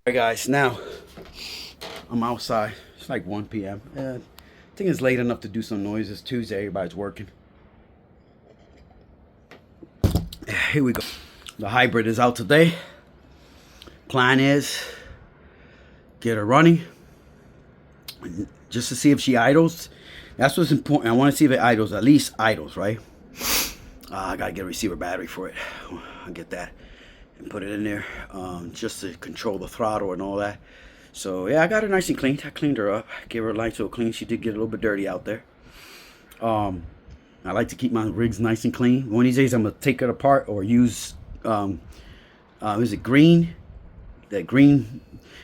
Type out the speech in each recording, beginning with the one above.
Alright guys, now I'm outside. It's like 1 p.m. I think it's late enough to do some noise. It's Tuesday, everybody's working. Here we go. The hybrid is out today. Plan is get her running just to see if she idles. That's what's important. I want to see if it idles, at least idles, right? I gotta get a receiver battery for it. I'll get that and put it in there, just to control the throttle and all that. So yeah, I got her nice and clean. I cleaned her up, gave her a nice little clean. She did get a little bit dirty out there. I like to keep my rigs nice and clean. One of these days I'm gonna take it apart or use is it green? That green,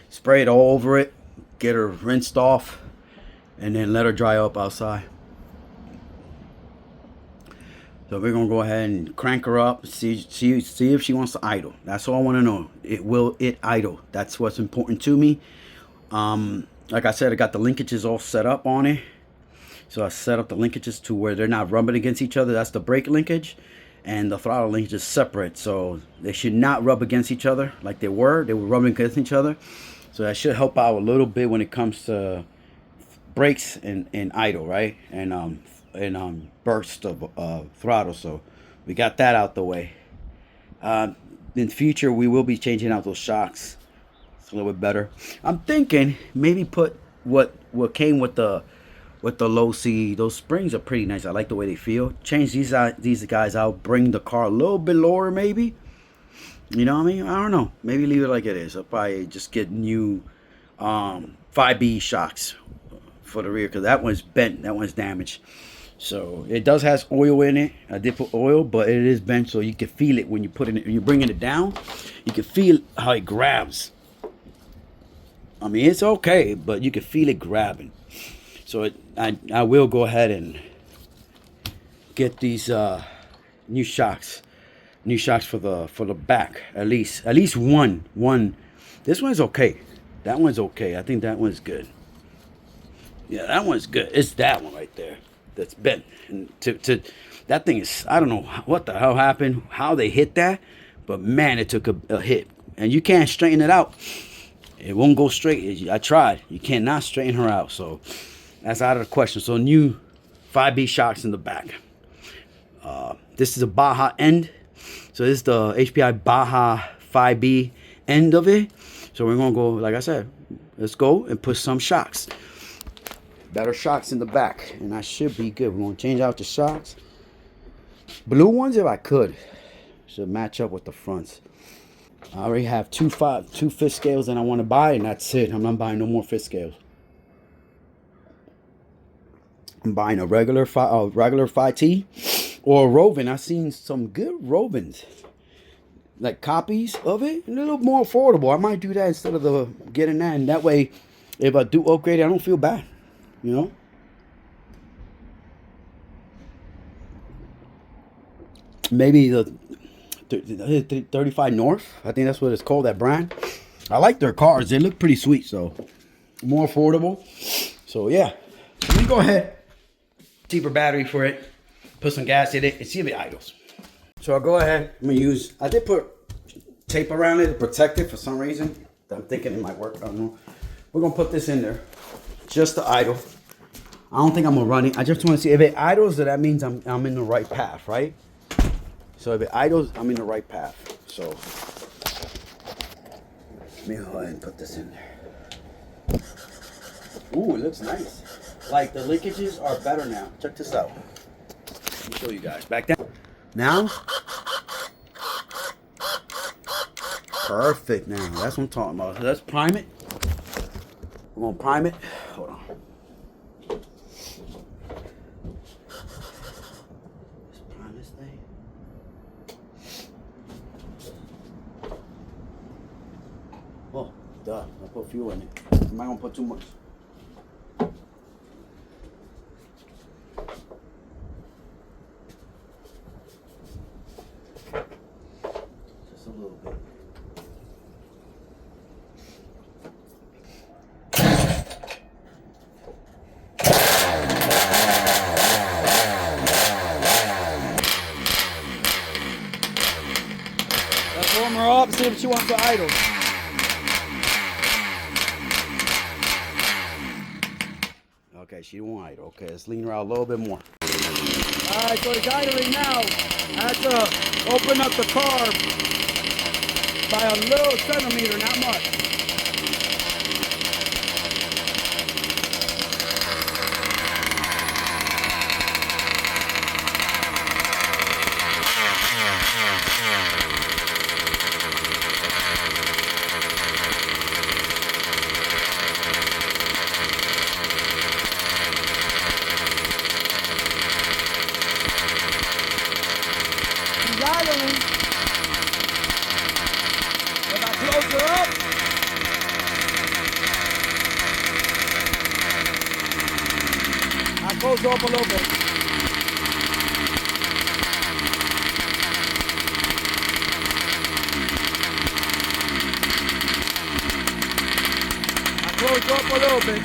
spray it all over it, get her rinsed off, and then let her dry up outside. So we're gonna go ahead and crank her up, see if she wants to idle. That's all I want to know. Will it idle? That's what's important to me. Like I said, I got the linkages all set up on it. So I set up the linkages to where they're not rubbing against each other. That's the brake linkage, and the throttle linkage is separate. So they should not rub against each other like they were. They were rubbing against each other. So that should help out a little bit when it comes to brakes and idle, right? And burst of throttle. So we got that out the way. In the future we will be changing out those shocks. It's a little bit better. I'm thinking maybe put what came with the low C. Those springs are pretty nice. I like the way they feel. Change these guys out, bring the car a little bit lower maybe. You know what I mean? I don't know. Maybe leave it like it is. I'll probably just get new 5B shocks for the rear, because that one's bent, that one's damaged. So it does has oil in it. I did put oil, but it is bent, so you can feel it when you put it in, when you're bringing it down. You can feel how it grabs. I mean, it's okay, but you can feel it grabbing. So I will go ahead and get these new shocks for the back. At least one. This one's okay. That one's okay. I think that one's good. Yeah, that one's good. It's that one right there that's bent. And to that thing is, I don't know what the hell happened, how they hit that, but man, it took a hit. And you can't straighten it out. It won't go straight. I tried. You cannot straighten her out. So that's out of the question. So new 5B shocks in the back. This is a Baja end. So this is the HPI Baja 5B end of it. So we're gonna go, like I said, let's go and put some shocks. Better shocks in the back, and that should be good. We're gonna change out the shocks. Blue ones if I could. Should match up with the fronts. I already have two fifth scales that I want to buy, and that's it. I'm not buying no more fifth scales. I'm buying a regular 5T or a Rovin. I've seen some good Rovins, like copies of it, and a little more affordable. I might do that instead of getting that, and that way, if I do upgrade it, I don't feel bad. You know? Maybe the 35 North. I think that's what it's called, that brand. I like their cars. They look pretty sweet, so more affordable. So yeah, let me go ahead, cheaper battery for it, put some gas in it, and see if it idles. So I'll go ahead. I did put tape around it to protect it for some reason. I'm thinking it might work. I don't know. We're gonna put this in there just to idle. I don't think I'm gonna run it. I just want to see if it idles. That means I'm in the right path, right? So if it idles, I'm in the right path. So let me go ahead and put this in there. Ooh, it looks nice. Like the linkages are better now. Check this out. Let me show you guys. Back down. Now. Perfect now. That's what I'm talking about. So let's prime it. We're gonna prime it. Hold on. Let's prime this thing. Oh, duh. I put fuel in it. I'm not gonna put too much. Just a little bit. Let's warm her up, see if she wants to idle. she won't idle. Okay, let's lean her out a little bit more. Alright, so it's idling now. I had to open up the carb by a little centimeter, not much. Idling. If I close her up, I close her up a little bit. I close her up a little bit.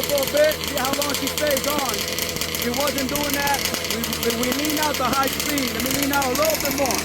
For a bit, see how long she stays on. If she wasn't doing that, we lean out to high speed. Let me lean out a little bit more.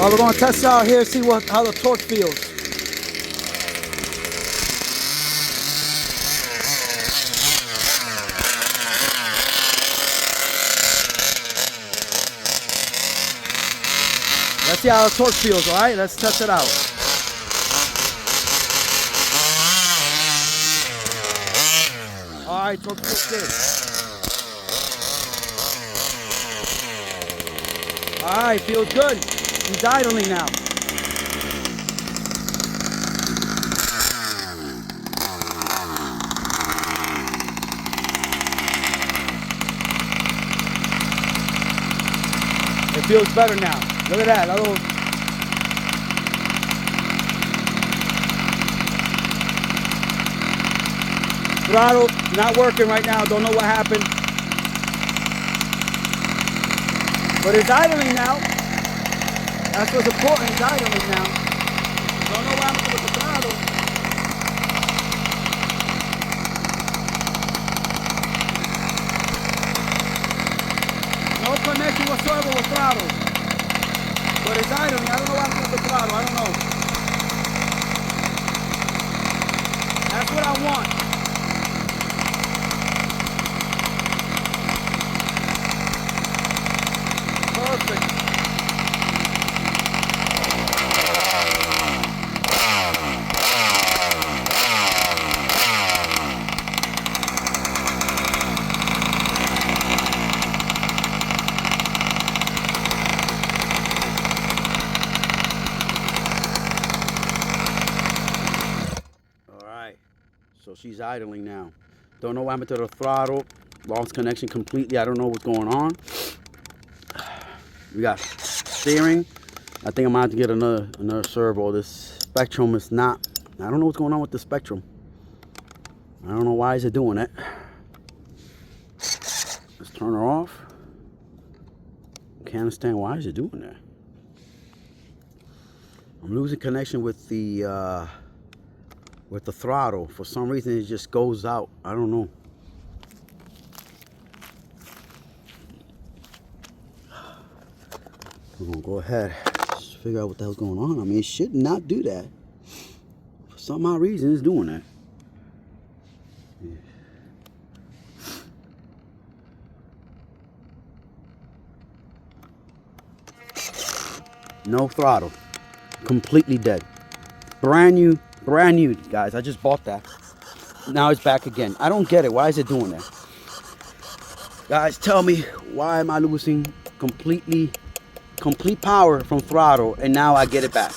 We're going to test out here, see how the torque feels. Let's see how the torque feels, all right? Let's test it out. All right, torque feels good. All right, feels good. He's idling now. It feels better now. Look at that. Little... Throttle not working right now. Don't know what happened. But it's idling now. That's what's important, it's idling now. Don't know what happened with the throttle. No connection whatsoever with throttle. But it's idling. I don't know what happened with the throttle. I don't know. That's what I want. Perfect. So she's idling now. Don't know what happened to the throttle. Lost connection completely. I don't know what's going on. We got steering. I think I'm going to have to get another servo. This Spectrum is not. I don't know what's going on with the Spectrum. I don't know why is it doing it. Let's turn her off. Can't understand why is it doing that. I'm losing connection with the throttle. For some reason it just goes out. I don't know. We're gonna go ahead, just figure out what the hell's going on. I mean, it should not do that. For some odd reason it's doing that. Yeah. No throttle. Completely dead. Brand new, guys. I just bought that. Now it's back again. I don't get it. Why is it doing that? Guys, tell me, why am I losing complete power from throttle, and now I get it back?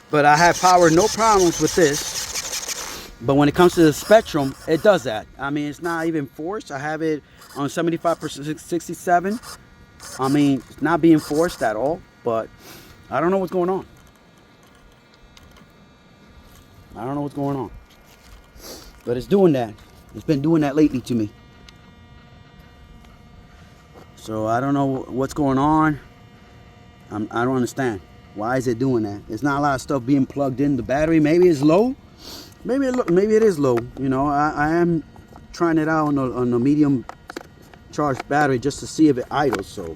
But I have power, no problems with this. But when it comes to the Spectrum, it does that. I mean, it's not even forced. I have it on 75%, 67. I mean, it's not being forced at all, but I don't know what's going on. I don't know what's going on. But it's doing that. It's been doing that lately to me. So I don't know what's going on. I don't understand. Why is it doing that? There's not a lot of stuff being plugged in. The battery maybe is low. Maybe it is low. You know, I am trying it out on a medium charged battery just to see if it idles. So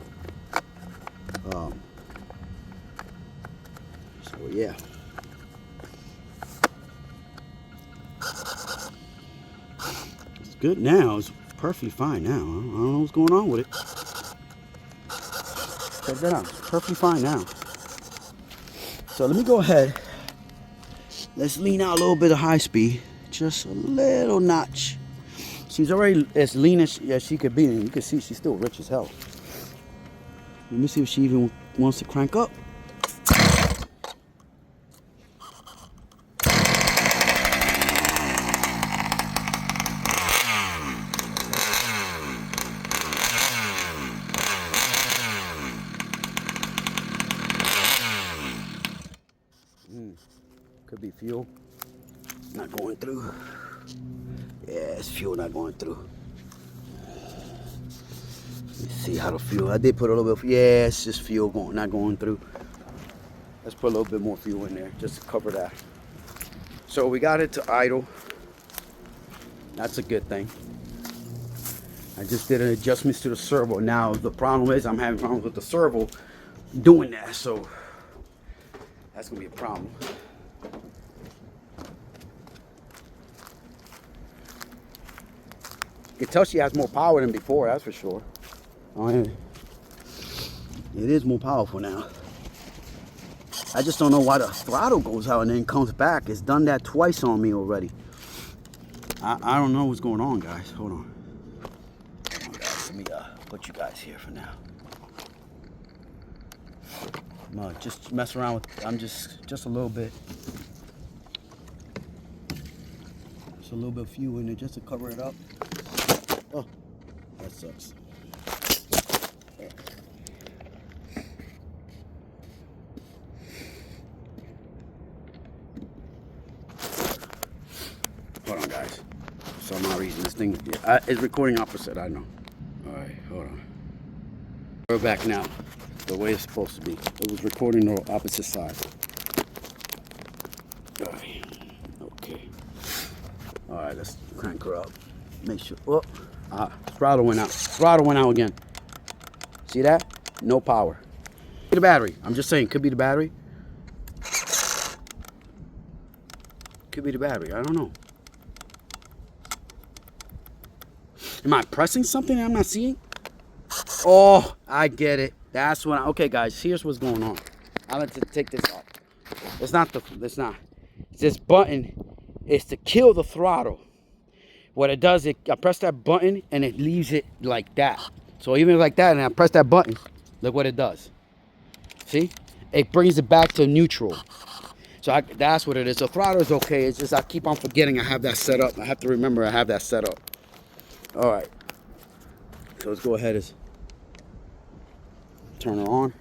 yeah. It's good now. It's perfectly fine now. I don't know what's going on with it. Check that out. It's perfectly fine now. So let me go ahead. Let's lean out a little bit of high speed. Just a little notch. She's already as lean as she could be. And you can see she's still rich as hell. Let me see if she even wants to crank up. Could be fuel not going through. Yeah, it's fuel not going through. Let's see how the fuel. I did put a little bit. Yeah, it's just fuel not going through. Let's put a little bit more fuel in there just to cover that. So we got it to idle. That's a good thing. I just did an adjustments to the servo. Now the problem is I'm having problems with the servo doing that. So that's gonna be a problem. You can tell she has more power than before, that's for sure. It is more powerful now. I just don't know why the throttle goes out and then comes back. It's done that twice on me already. I don't know what's going on, guys. Hold on. Let me put you guys here for now. I'm gonna just mess around with. I'm just a little bit. Just a little bit of fuel in there just to cover it up. Oh, that sucks. Hold on, guys. For some odd reason, this thing is recording opposite, I know. All right, hold on. We're back now, the way it's supposed to be. It was recording the opposite side. All right, okay. All right, let's crank her up. Make sure, oh. Throttle went out. Throttle went out again. See that? No power. The battery. I'm just saying, could be the battery. Could be the battery. I don't know. Am I pressing something I'm not seeing? Oh, I get it. That's what. Okay, guys. Here's what's going on. I'm gonna take this off. It's not. This button is to kill the throttle. What it does, I press that button and it leaves it like that. So even like that, and I press that button, look what it does. See? It brings it back to neutral. So that's what it is. The throttle is okay. It's just I keep on forgetting I have that set up. I have to remember I have that set up. All right. So let's go ahead and turn her on.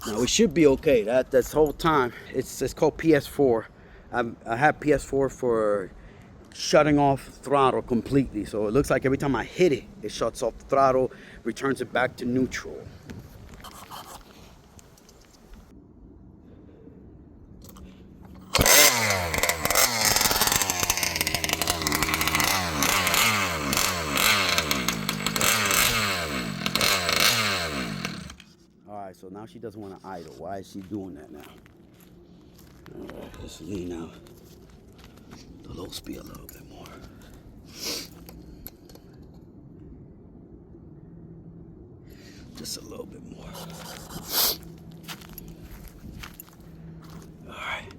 Now we should be okay. This whole time, it's called PS4. I have PS4 for shutting off throttle completely. So it looks like every time I hit it, it shuts off the throttle, returns it back to neutral. All right, so now she doesn't want to idle. Why is she doing that now? All right, let's lean out the low speed a little bit more. Just a little bit more. All right.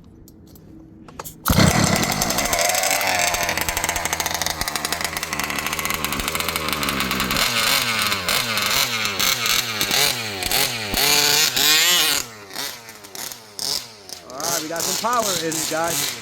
got some power in it, guys.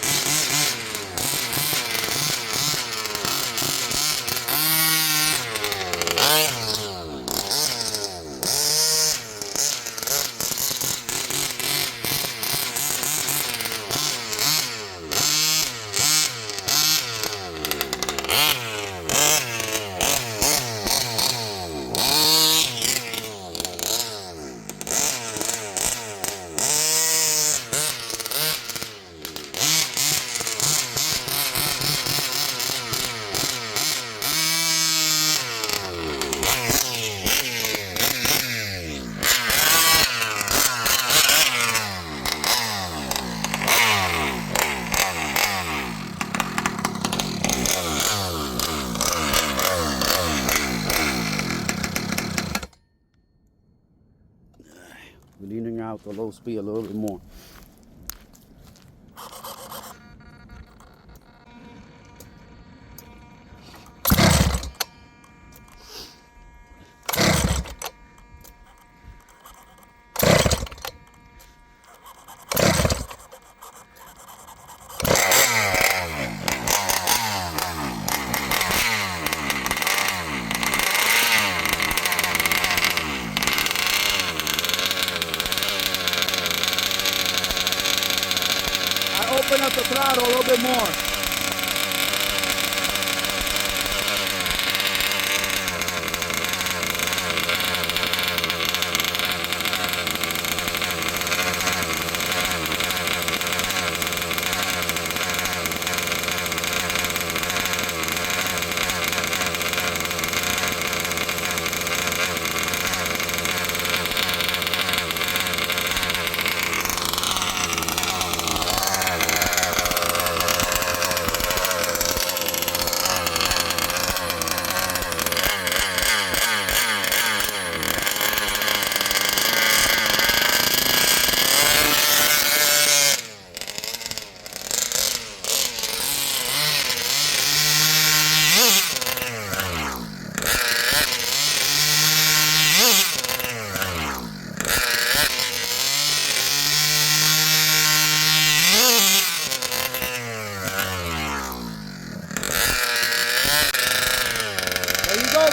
Leaning out the low speed a little bit more. Open up the throttle a little bit more.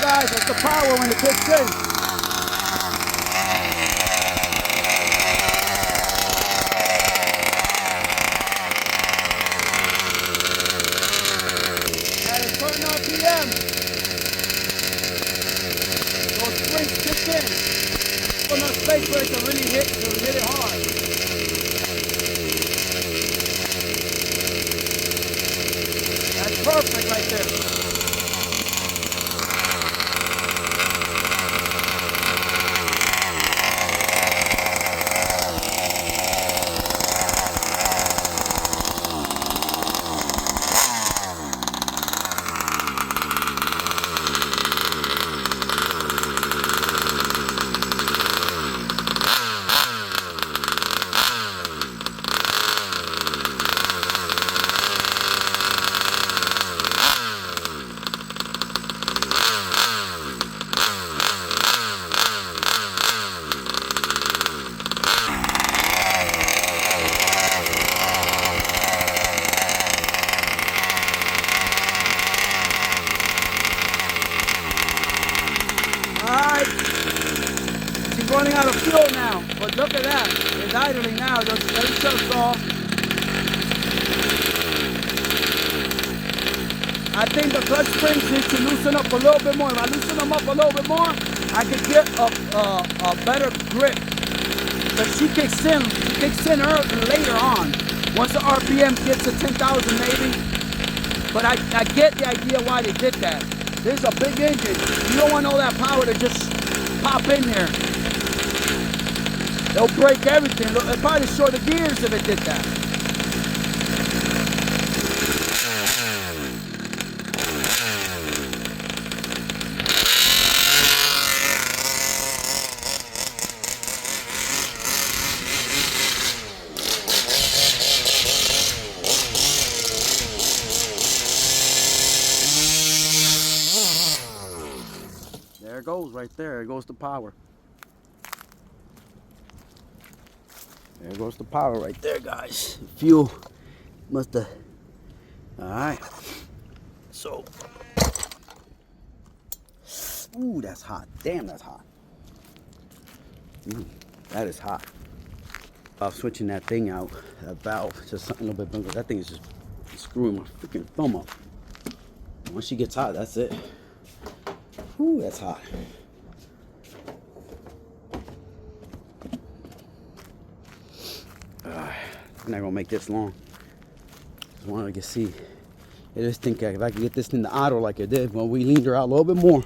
Guys, that's the power when it kicks in. At a certain RPM, those springs kick in. Enough space for it to really hit it hard. That's perfect right there. Running out of fuel now, but look at that. It's idling now. Just let it shut off. I think the clutch springs need to loosen up a little bit more. If I loosen them up a little bit more, I can get a better grip. But she kicks in later on. Once the RPM gets to 10,000 maybe. But I get the idea why they did that. This is a big engine. You don't want all that power to just pop in there. It'll break everything. It'll probably destroy the gears if it did that. There it goes right there. It goes the power. There goes the power right there, guys. Fuel must have. All right. So, ooh, that's hot. Damn, that's hot. Ooh, that is hot. I'm switching that thing out, that valve, just something a little bit bigger. That thing is just screwing my freaking thumb up. Once she gets hot, that's it. Ooh, that's hot. I'm not gonna make this long. Just wanted to see. I just think if I could get this thing to idle like it did, well, we leaned her out a little bit more.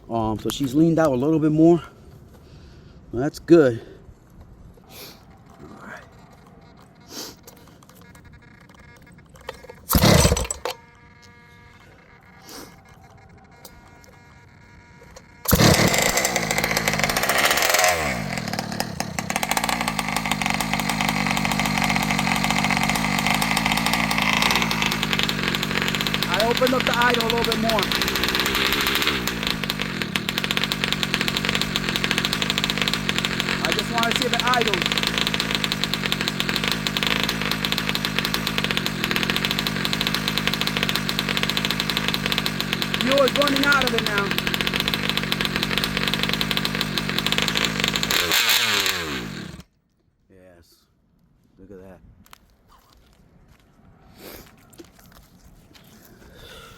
So she's leaned out a little bit more. Well, that's good. All right. I opened up the idle a little bit more. I just want to see if it idles. Fuel is running out of it now. Yes, look at that.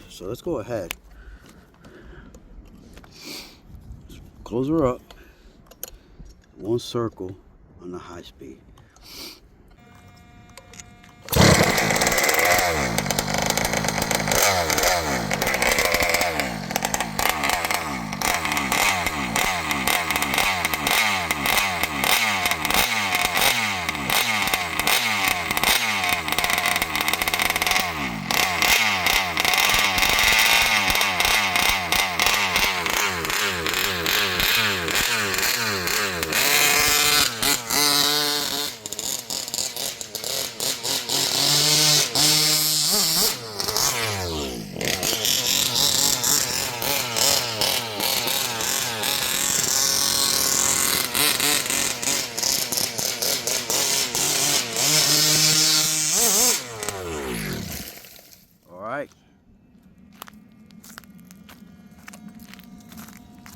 So let's go ahead. Close her up. One circle on the high speed.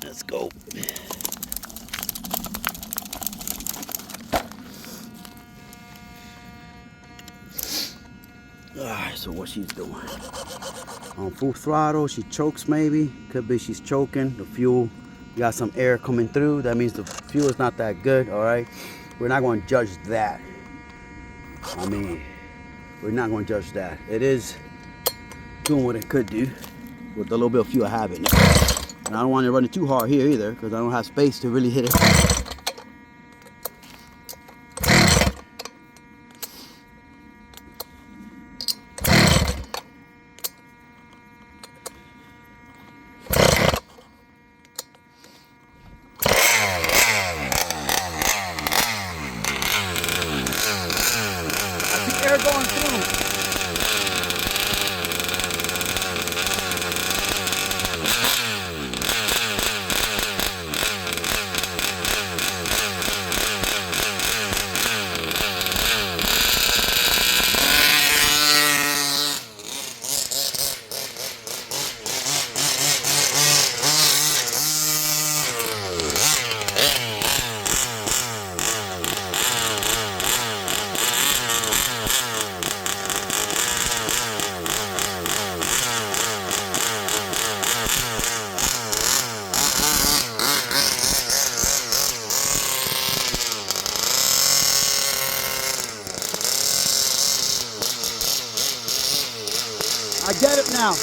Let's go. Alright, so what she's doing. On full throttle, she chokes maybe. Could be she's choking. The fuel, you got some air coming through. That means the fuel is not that good, alright? We're not going to judge that. I mean, we're not going to judge that. It is doing what it could do with the little bit of fuel I have in it. And I don't want to run it too hard here either because I don't have space to really hit it. I see air going through. I get it now.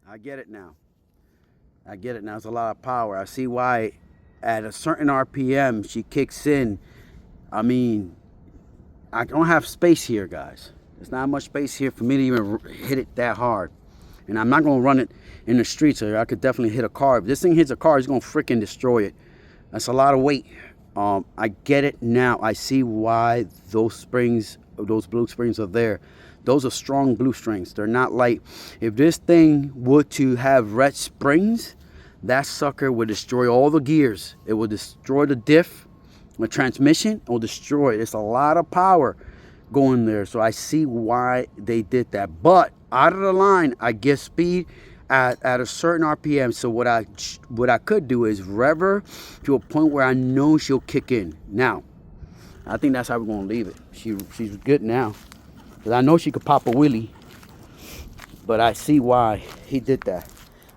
I get it now. I get it now. It's a lot of power. I see why at a certain RPM she kicks in. I mean, I don't have space here, guys. There's not much space here for me to even hit it that hard. And I'm not going to run it in the streets, so I could definitely hit a car. If this thing hits a car, it's going to freaking destroy it. That's a lot of weight. I get it now. I see why those springs, those blue springs are there. Those are strong blue springs. They're not light. If this thing were to have red springs, that sucker would destroy all the gears. It will destroy the diff, the transmission. It will destroy it. It's a lot of power going there. So I see why they did that. But out of the line, I get speed at a certain RPM. So what I could do is rev her to a point where I know she'll kick in. Now, I think that's how we're gonna leave it. She's good now, because I know she could pop a wheelie. But I see why he did that.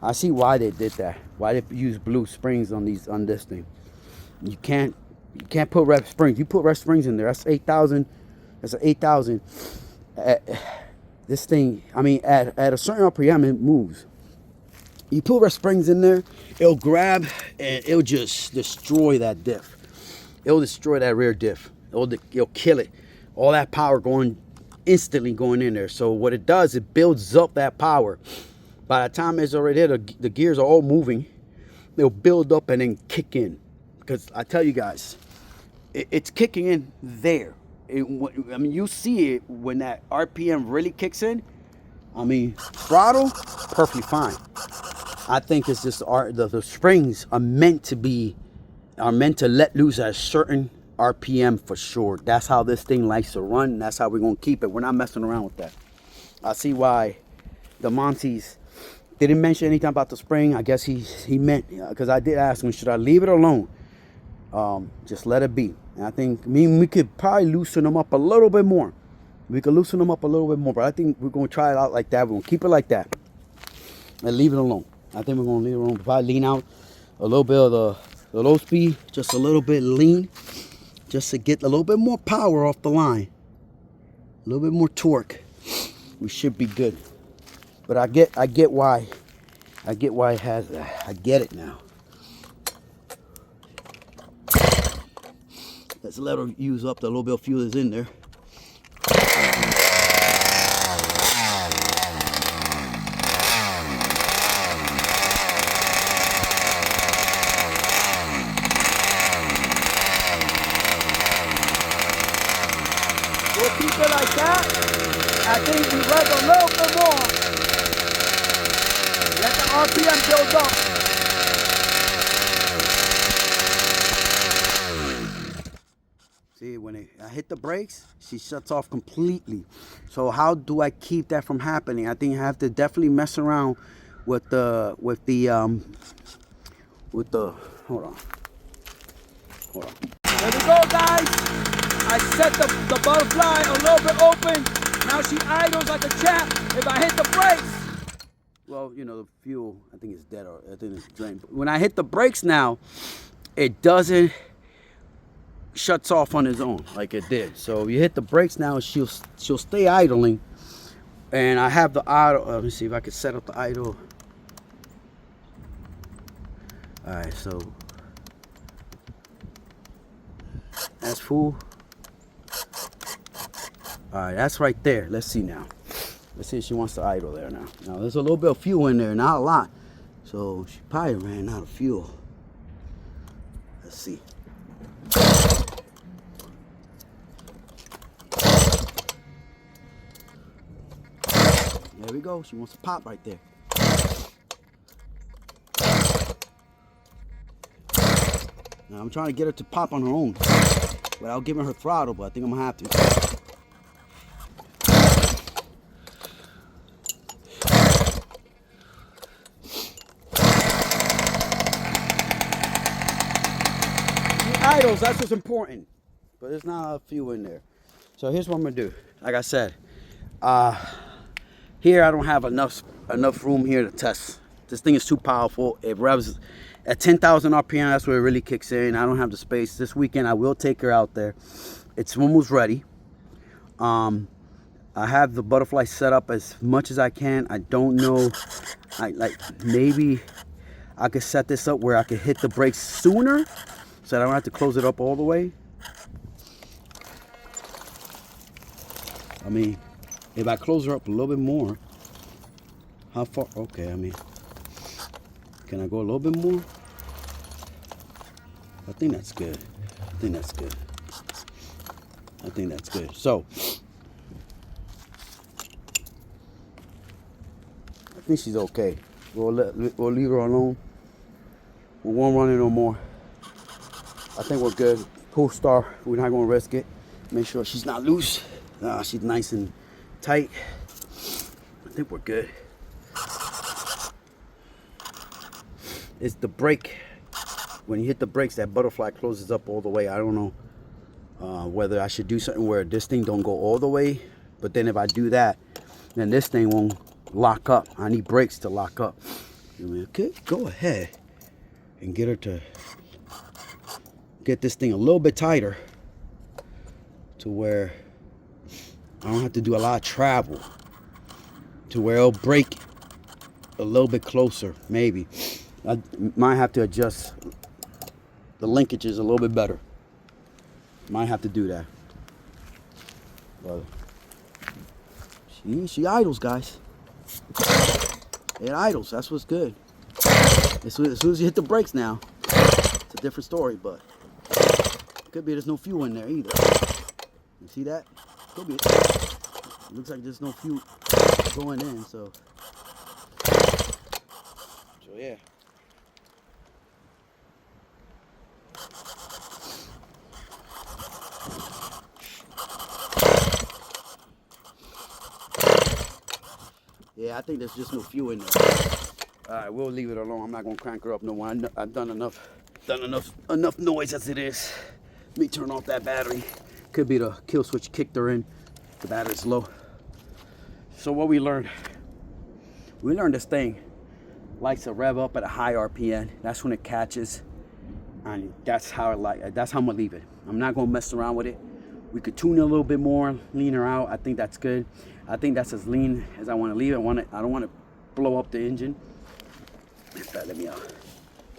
I see why they did that. Why they use blue springs on this thing. You can't put red springs. You put red springs in there. That's 8,000. That's an 8,000. This thing, I mean, at a certain RPM, it moves. You put red springs in there, it'll grab and it'll just destroy that diff. It'll destroy that rear diff. It'll kill it. All that power instantly going in there. So what it does, it builds up that power. By the time it's already there, the gears are all moving. They'll build up and then kick in. Because I tell you guys, it's kicking in there. I mean, you see it when that RPM really kicks in. I mean, throttle, perfectly fine. I think it's just the springs are meant to let loose at a certain RPM for sure. That's how this thing likes to run. That's how we're gonna keep it. We're not messing around with that. I see why the Monties didn't mention anything about the spring. I guess he meant, because I did ask him, should I leave it alone? Just let it be. And I think we could probably loosen them up a little bit more. We could loosen them up a little bit more, but I think we're gonna try it out like that. We're gonna keep it like that and leave it alone. I think we're gonna leave it alone. Probably lean out a little bit of the low speed, just a little bit lean, just to get a little bit more power off the line, a little bit more torque. We should be good. But I get why it has that. I get it now. Let's let her use up the little bit of fuel that's in there. We'll keep it like that. I think we rev a little bit more. Let the RPM build up. See, when I hit the brakes, she shuts off completely. So how do I keep that from happening? I think I have to definitely mess around with the hold on. There we go, guys. I set the butterfly a little bit open. Now she idles like a champ. If I hit the brakes, well, you know, the fuel, I think it's dead, or I think it's drained. But when I hit the brakes now, it doesn't shuts off on its own like it did. So you hit the brakes now, she'll stay idling. And I have the idle. Let me see if I can set up the idle. All right, so that's full. All right, that's right there. Let's see now. Let's see if she wants to idle there now. Now there's a little bit of fuel in there, not a lot. So she probably ran out of fuel. Let's see. There we go. She wants to pop right there. Now I'm trying to get her to pop on her own without giving her throttle, but I think I'm gonna have to. Idles, that's what's important, but there's not a few in there. So here's what I'm gonna do. Like I said, here I don't have enough room here to test. This thing is too powerful. It revs at 10,000 RPM. That's where it really kicks in. I don't have the space. This weekend I will take her out there. It's almost ready. I have the butterfly set up as much as I can. I don't know. Maybe I could set this up where I could hit the brakes sooner so I don't have to close it up all the way. I mean, if I close her up a little bit more, how far? Okay, I mean, can I go a little bit more? I think that's good. I think that's good. I think that's good. So, I think she's okay. We'll leave her alone. We won't run it no more. I think we're good. Pull star, we're not gonna risk it. Make sure she's not loose. She's nice and tight. I think we're good. It's the brake. When you hit the brakes, that butterfly closes up all the way. I don't know whether I should do something where this thing don't go all the way. But then if I do that, then this thing won't lock up. I need brakes to lock up. Okay, go ahead and get her to get this thing a little bit tighter to where I don't have to do a lot of travel, to where it'll brake a little bit closer, maybe. I might have to adjust the linkages a little bit better. Might have to do that. But she idles, guys. It idles. That's what's good. As soon as you hit the brakes now, it's a different story. But it could be there's no fuel in there either. You see that? Could be. It looks like there's no fuel going in. So yeah. Yeah, I think there's just no fuel in there. All right, we'll leave it alone. I'm not gonna crank her up no more. I've done enough noise as it is. Let me turn off that battery. Could be the kill switch kicked her in. The battery's low. So what we learned this thing likes to rev up at a high RPM. That's when it catches, and that's how I'm gonna leave it. I'm not gonna mess around with it. We could tune it a little bit more, lean her out. I think that's good. I think that's as lean as I want to leave it. I don't want to blow up the engine. In fact, let me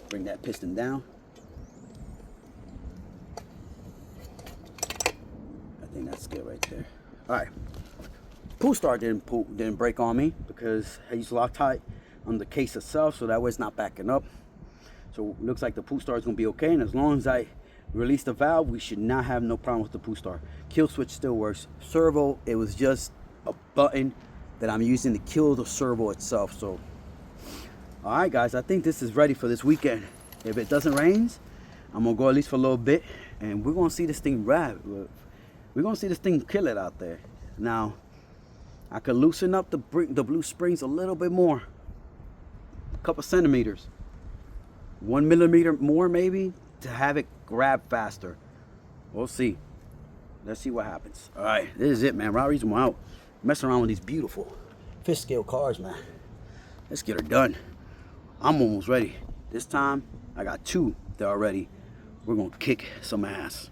bring that piston down. I think that's good right there. All right. Pull start didn't break on me because I used Loctite on the case itself, so that way it's not backing up. So it looks like the pull start is gonna be okay, and as long as I release the valve, we should not have no problem with the pull start. Kill switch still works. Servo, it was just a button that I'm using to kill the servo itself. So all right, guys, I think this is ready for this weekend. If it doesn't rain, I'm gonna go at least for a little bit, and we're gonna see this thing rev. We're gonna see this thing kill it out there. Now I could loosen up the blue springs a little bit more, a couple centimeters, 1 millimeter more maybe, to have it grab faster. We'll see. Let's see what happens. All right, this is it, man. Robrismo out. Messing around with these beautiful fish scale cars, man. Let's get her done. I'm almost ready. This time I got two that are ready. We're gonna kick some ass.